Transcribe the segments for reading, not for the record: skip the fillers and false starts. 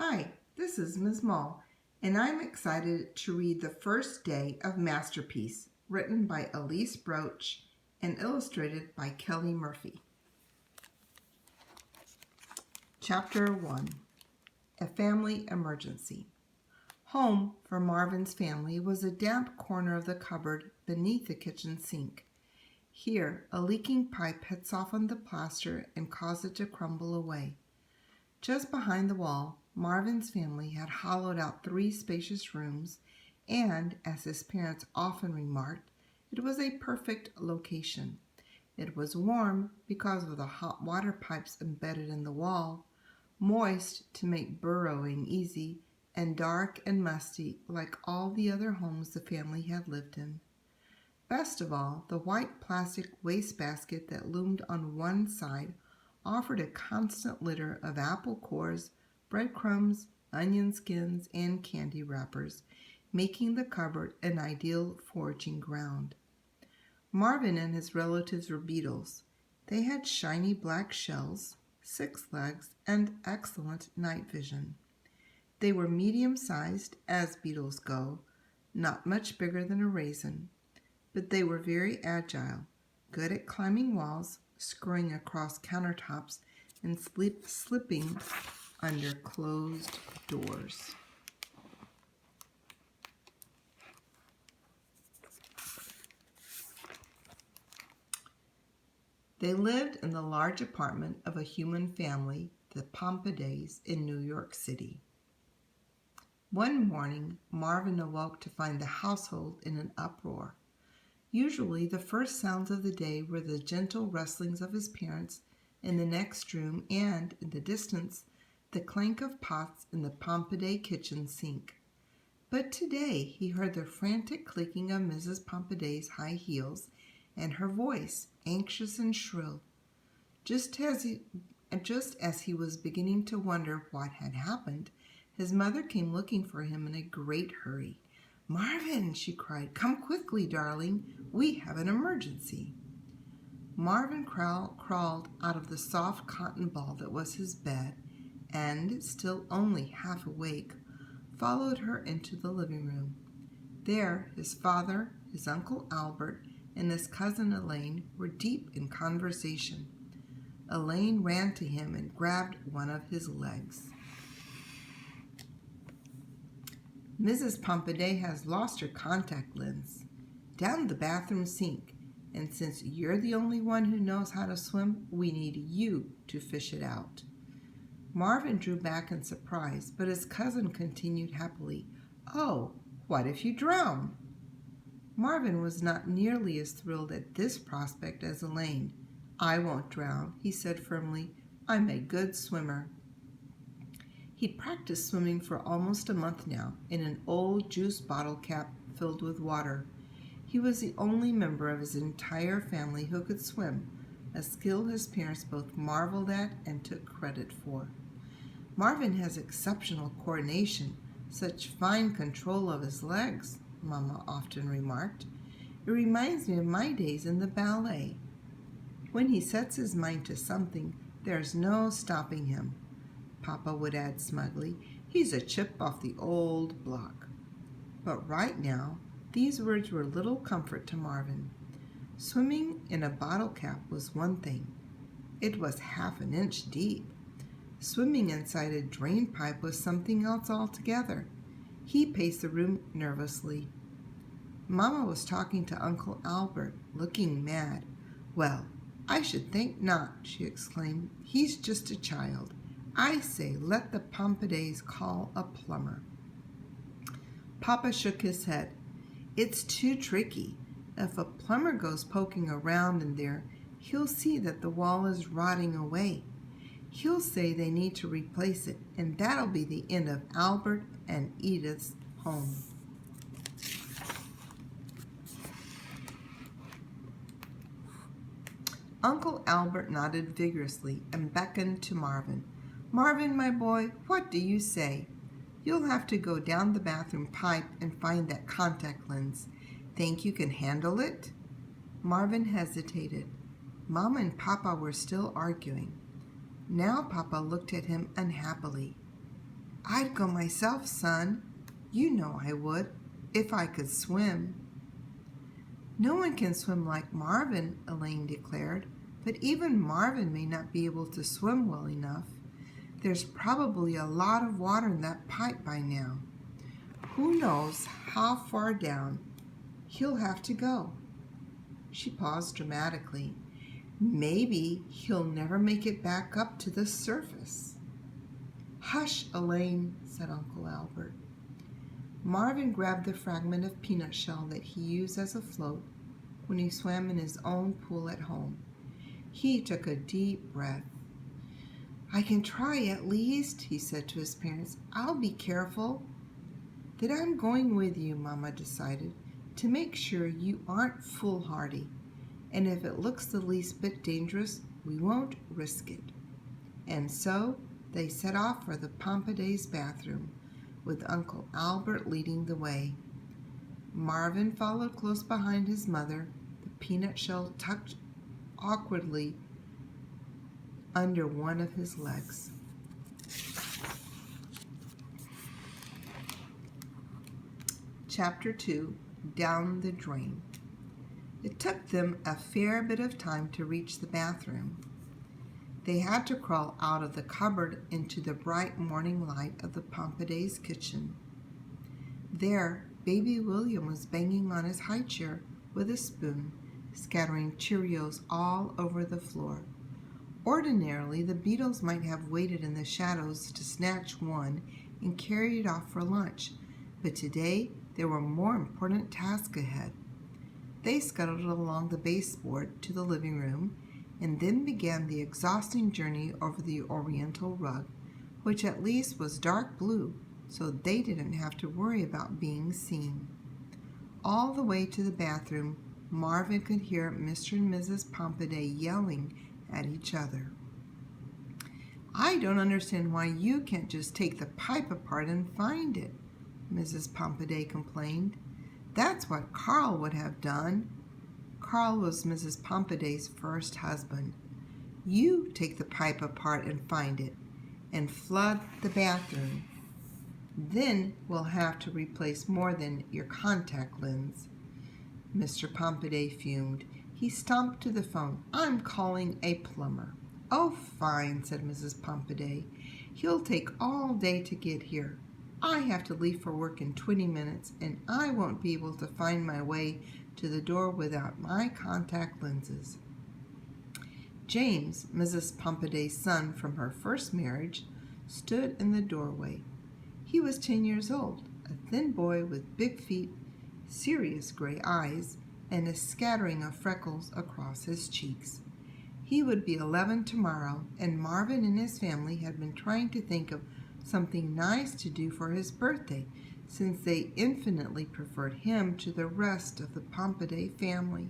Hi, this is Ms. Mull, and I'm excited to read the first day of Masterpiece, written by Elise Broach and illustrated by Kelly Murphy. Chapter 1: A Family Emergency. Home for Marvin's family was a damp corner of the cupboard beneath the kitchen sink. Here, a leaking pipe had softened the plaster and caused it to crumble away. Just behind the wall, Marvin's family had hollowed out 3 spacious rooms, and, as his parents often remarked, it was a perfect location. It was warm because of the hot water pipes embedded in the wall, moist to make burrowing easy, and dark and musty like all the other homes the family had lived in. Best of all, the white plastic wastebasket that loomed on one side offered a constant litter of apple cores, breadcrumbs, onion skins, and candy wrappers, making the cupboard an ideal foraging ground. Marvin and his relatives were beetles. They had shiny black shells, 6 legs, and excellent night vision. They were medium-sized, as beetles go, not much bigger than a raisin, but they were very agile, good at climbing walls, scurrying across countertops, and slipping under closed doors. They lived in the large apartment of a human family, the Pompidays, in New York City. One morning, Marvin awoke to find the household in an uproar. Usually, the first sounds of the day were the gentle rustlings of his parents in the next room and, in the distance, the clank of pots in the Pompiday kitchen sink. But today he heard the frantic clicking of Mrs. Pompiday's high heels and her voice, anxious and shrill. Just as he was beginning to wonder what had happened, his mother came looking for him in a great hurry. "Marvin," she cried, "come quickly, darling. We have an emergency." Marvin crawled out of the soft cotton ball that was his bed and, still only half awake, followed her into the living room. There his father, his Uncle Albert, and his cousin Elaine were deep in conversation. Elaine ran to him and grabbed one of his legs. "Mrs. Pompiday has lost her contact lens down the bathroom sink, and since you're the only one who knows how to swim, we need you to fish it out." Marvin drew back in surprise, but his cousin continued happily, "Oh, what if you drown?" Marvin was not nearly as thrilled at this prospect as Elaine. "I won't drown," he said firmly. "I'm a good swimmer." He'd practiced swimming for almost a month now in an old juice bottle cap filled with water. He was the only member of his entire family who could swim, a skill his parents both marveled at and took credit for. "Marvin has exceptional coordination, such fine control of his legs," Mama often remarked. "It reminds me of my days in the ballet. When he sets his mind to something, there's no stopping him," Papa would add smugly. "He's a chip off the old block." But right now, these words were little comfort to Marvin. Swimming in a bottle cap was one thing. It was half an inch deep. Swimming inside a drain pipe was something else altogether. He paced the room nervously. Mama was talking to Uncle Albert, looking mad. "Well, I should think not," she exclaimed. "He's just a child. I say let the Pompidays call a plumber." Papa shook his head. "It's too tricky. If a plumber goes poking around in there, he'll see that the wall is rotting away. He'll say they need to replace it, and that'll be the end of Albert and Edith's home." Uncle Albert nodded vigorously and beckoned to Marvin. "Marvin, my boy, what do you say? You'll have to go down the bathroom pipe and find that contact lens. Think you can handle it?" Marvin hesitated. Mama and Papa were still arguing. Now Papa looked at him unhappily. I'd go myself, son. You know I would, if I could swim. No one can swim like Marvin, Elaine declared, but even Marvin may not be able to swim well enough. There's probably a lot of water in that pipe by now. Who knows how far down he'll have to go? She paused dramatically. Maybe he'll never make it back up to the surface. Hush, Elaine, said Uncle Albert. Marvin grabbed the fragment of peanut shell that he used as a float when he swam in his own pool at home. He took a deep breath. I can try at least, he said to his parents. I'll be careful. Then I'm going with you, Mama decided, to make sure you aren't foolhardy. And if it looks the least bit dangerous, we won't risk it. And so they set off for the Pompiday's bathroom, with Uncle Albert leading the way. Marvin followed close behind his mother, the peanut shell tucked awkwardly under one of his legs. Chapter 2, Down the Drain. It took them a fair bit of time to reach the bathroom. They had to crawl out of the cupboard into the bright morning light of the Pompiday's kitchen. There, baby William was banging on his high chair with a spoon, scattering Cheerios all over the floor. Ordinarily, the beetles might have waited in the shadows to snatch one and carry it off for lunch, but today there were more important tasks ahead. They scuttled along the baseboard to the living room and then began the exhausting journey over the oriental rug, which at least was dark blue, so they didn't have to worry about being seen. All the way to the bathroom, Marvin could hear Mr. and Mrs. Pompiday yelling at each other. I don't understand why you can't just take the pipe apart and find it, Mrs. Pompiday complained. That's what Carl would have done. Carl was Mrs. Pompiday's first husband. You take the pipe apart and find it, and flood the bathroom. Then we'll have to replace more than your contact lens. Mr. Pompiday fumed. He stomped to the phone. I'm calling a plumber. Oh, fine, said Mrs. Pompiday. He'll take all day to get here. I have to leave for work in 20 minutes, and I won't be able to find my way to the door without my contact lenses. James, Mrs. Pompiday's son from her first marriage, stood in the doorway. He was 10 years old, a thin boy with big feet, serious gray eyes, and a scattering of freckles across his cheeks. He would be 11 tomorrow, and Marvin and his family had been trying to think of something nice to do for his birthday, since they infinitely preferred him to the rest of the Pompiday family.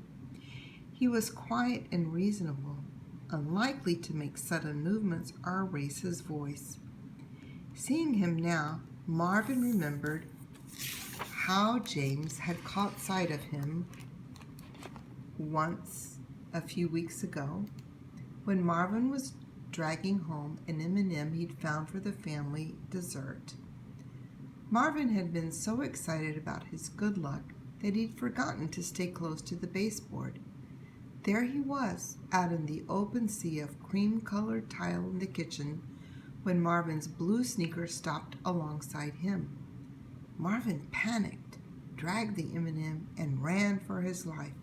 He was quiet and reasonable, unlikely to make sudden movements or raise his voice. Seeing him now, Marvin remembered how James had caught sight of him once a few weeks ago when Marvin was dragging home an M&M he'd found for the family dessert. Marvin had been so excited about his good luck that he'd forgotten to stay close to the baseboard. There he was, out in the open sea of cream-colored tile in the kitchen, when Marvin's blue sneaker stopped alongside him. Marvin panicked, dragged the M&M, and ran for his life.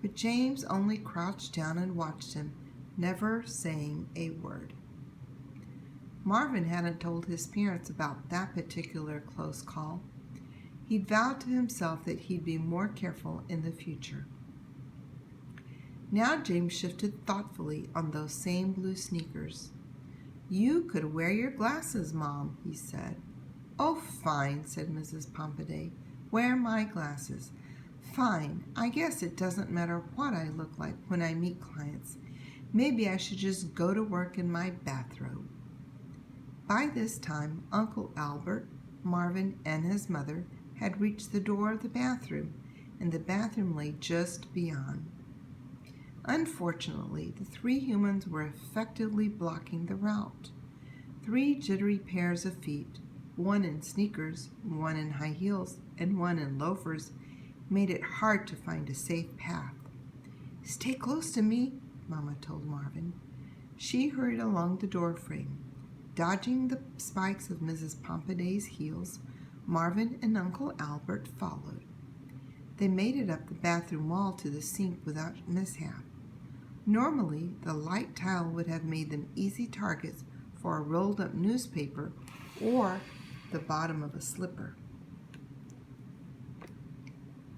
But James only crouched down and watched him, never saying a word. Marvin hadn't told his parents about that particular close call. He'd vowed to himself that he'd be more careful in the future. Now James shifted thoughtfully on those same blue sneakers. You could wear your glasses, Mom, he said. Oh, fine, said Mrs. Pompiday. Wear my glasses. Fine, I guess it doesn't matter what I look like when I meet clients. Maybe I should just go to work in my bathrobe. By this time, Uncle Albert, Marvin, and his mother had reached the door of the bathroom, and the bathroom lay just beyond. Unfortunately, the three humans were effectively blocking the route. 3 jittery pairs of feet, one in sneakers, one in high heels, and one in loafers, made it hard to find a safe path. "Stay close to me," Mama told Marvin. She hurried along the doorframe. Dodging the spikes of Mrs. Pompaday's heels, Marvin and Uncle Albert followed. They made it up the bathroom wall to the sink without mishap. Normally, the light tile would have made them easy targets for a rolled-up newspaper or the bottom of a slipper.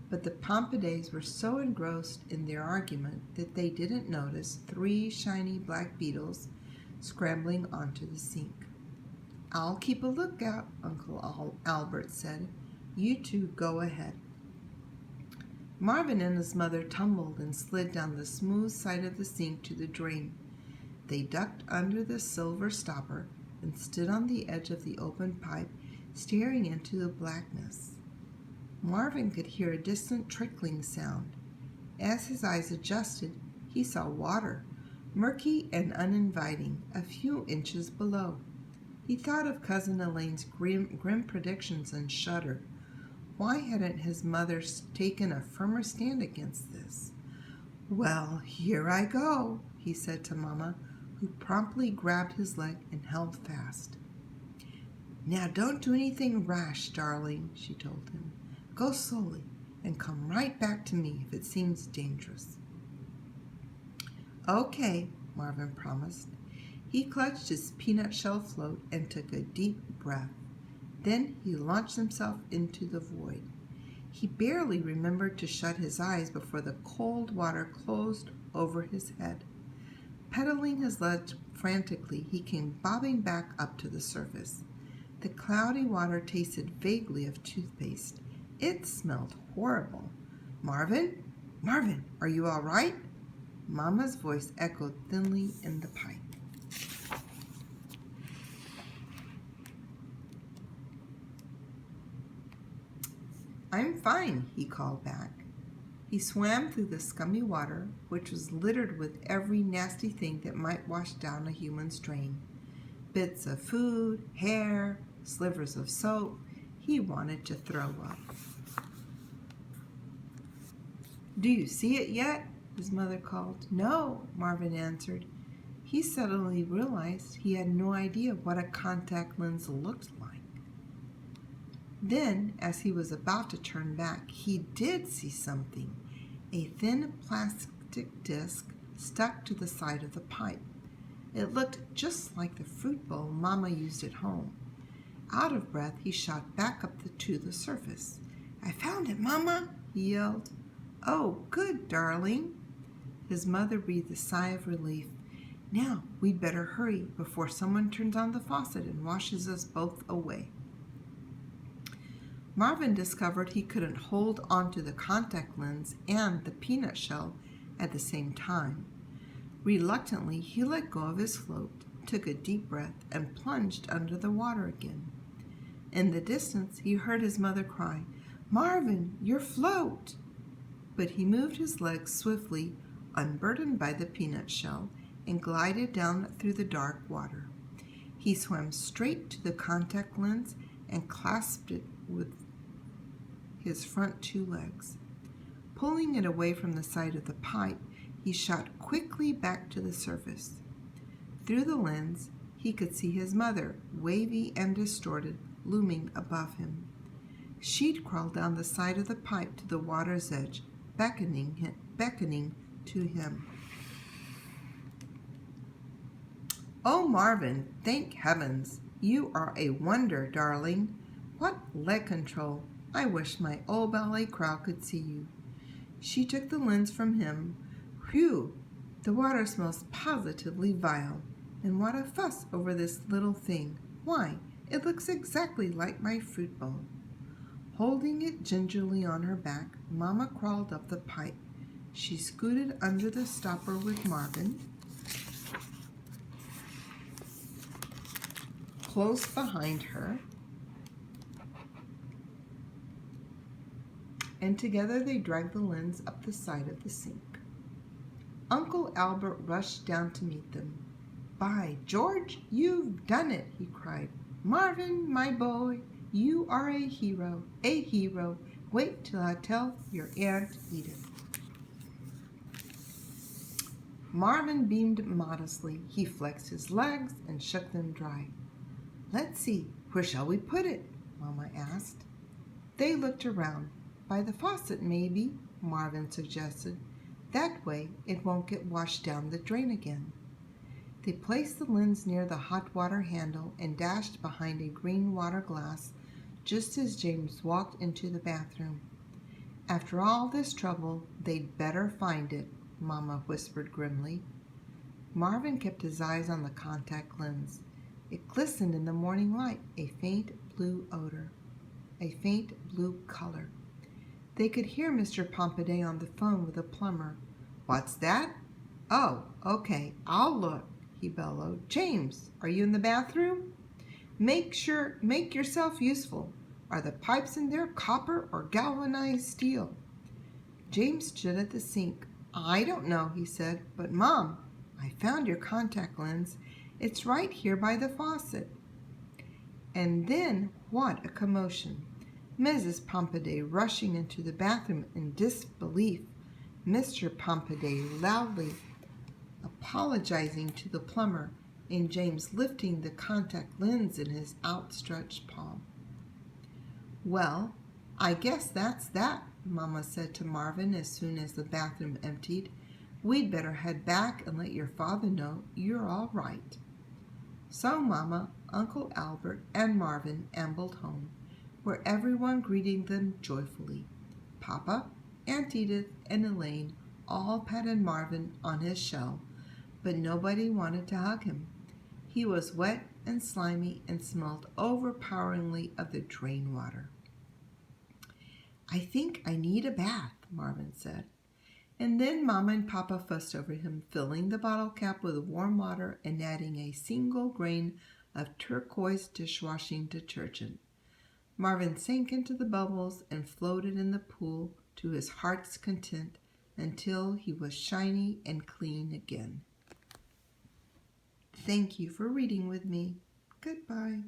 But the Pompadays were so engrossed in their argument that they didn't notice 3 shiny black beetles scrambling onto the sink. "I'll keep a lookout," Uncle Albert said. "You two go ahead." Marvin and his mother tumbled and slid down the smooth side of the sink to the drain. They ducked under the silver stopper and stood on the edge of the open pipe, staring into the blackness. Marvin could hear a distant trickling sound. As his eyes adjusted, he saw water, murky and uninviting, a few inches below. He thought of Cousin Elaine's grim predictions and shuddered. Why hadn't his mother taken a firmer stand against this? "Well, here I go," he said to Mama, who promptly grabbed his leg and held fast. "Now don't do anything rash, darling," she told him. "Go slowly and come right back to me if it seems dangerous." "Okay," Marvin promised. He clutched his peanut shell float and took a deep breath. Then he launched himself into the void. He barely remembered to shut his eyes before the cold water closed over his head. Pedaling his legs frantically, he came bobbing back up to the surface. The cloudy water tasted vaguely of toothpaste. It smelled horrible. "Marvin? Marvin, are you all right?" Mama's voice echoed thinly in the pipe. "I'm fine," he called back. He swam through the scummy water, which was littered with every nasty thing that might wash down a human's drain. Bits of food, hair, slivers of soap. He wanted to throw up. "Do you see it yet?" his mother called. "No," Marvin answered. He suddenly realized he had no idea what a contact lens looked like. Then, as he was about to turn back, he did see something. A thin plastic disc stuck to the side of the pipe. It looked just like the fruit bowl Mama used at home. Out of breath, he shot back up to the surface. "I found it, Mama!" he yelled. "Oh, good, darling!" His mother breathed a sigh of relief. "Now, we'd better hurry before someone turns on the faucet and washes us both away." Marvin discovered he couldn't hold onto the contact lens and the peanut shell at the same time. Reluctantly, he let go of his float, took a deep breath, and plunged under the water again. In the distance, he heard his mother cry, "Marvin, your float!" But he moved his legs swiftly, unburdened by the peanut shell, and glided down through the dark water. He swam straight to the contact lens and clasped it with his front 2 legs. Pulling it away from the side of the pipe, he shot quickly back to the surface. Through the lens, he could see his mother, wavy and distorted, looming above him. She'd crawled down the side of the pipe to the water's edge, beckoning to him. "Oh, Marvin, thank heavens! You are a wonder, darling. What leg control! I wish my old ballet crowd could see you." She took the lens from him. "Whew! The water smells positively vile. And what a fuss over this little thing. Why, it looks exactly like my fruit bowl." Holding it gingerly on her back, Mama crawled up the pipe. She scooted under the stopper with Marvin, close behind her, and together they dragged the lens up the side of the sink. Uncle Albert rushed down to meet them. "By George, you've done it!" he cried. Marvin, my boy, you are a hero, a hero. Wait till I tell your Aunt Edith. Marvin beamed modestly. He flexed his legs and shook them dry. Let's see, where shall we put it? Mama asked. They looked around. By the faucet, maybe, Marvin suggested. That way it won't get washed down the drain again. They placed the lens near the hot water handle and dashed behind a green water glass just as James walked into the bathroom. After all this trouble, they'd better find it, Mama whispered grimly. Marvin kept his eyes on the contact lens. It glistened in the morning light, a faint blue odor, a faint blue color. They could hear Mr. Pompaday on the phone with the plumber. What's that? Oh, okay, I'll look, he bellowed. James, are you in the bathroom? Make yourself useful. Are the pipes in there copper or galvanized steel? James stood at the sink. I don't know, he said, but Mom, I found your contact lens. It's right here by the faucet. And then what a commotion. Mrs. Pompaday rushing into the bathroom in disbelief. Mr. Pompaday loudly apologizing to the plumber, and James lifting the contact lens in his outstretched palm. Well, I guess that's that, Mama said to Marvin as soon as the bathroom emptied. We'd better head back and let your father know you're all right. So Mama, Uncle Albert, and Marvin ambled home, where everyone greeted them joyfully. Papa, Aunt Edith, and Elaine all patted Marvin on his shell, but nobody wanted to hug him. He was wet and slimy and smelled overpoweringly of the drain water. I think I need a bath, Marvin said. And then Mama and Papa fussed over him, filling the bottle cap with warm water and adding a single grain of turquoise dishwashing detergent. Marvin sank into the bubbles and floated in the pool to his heart's content until he was shiny and clean again. Thank you for reading with me. Goodbye.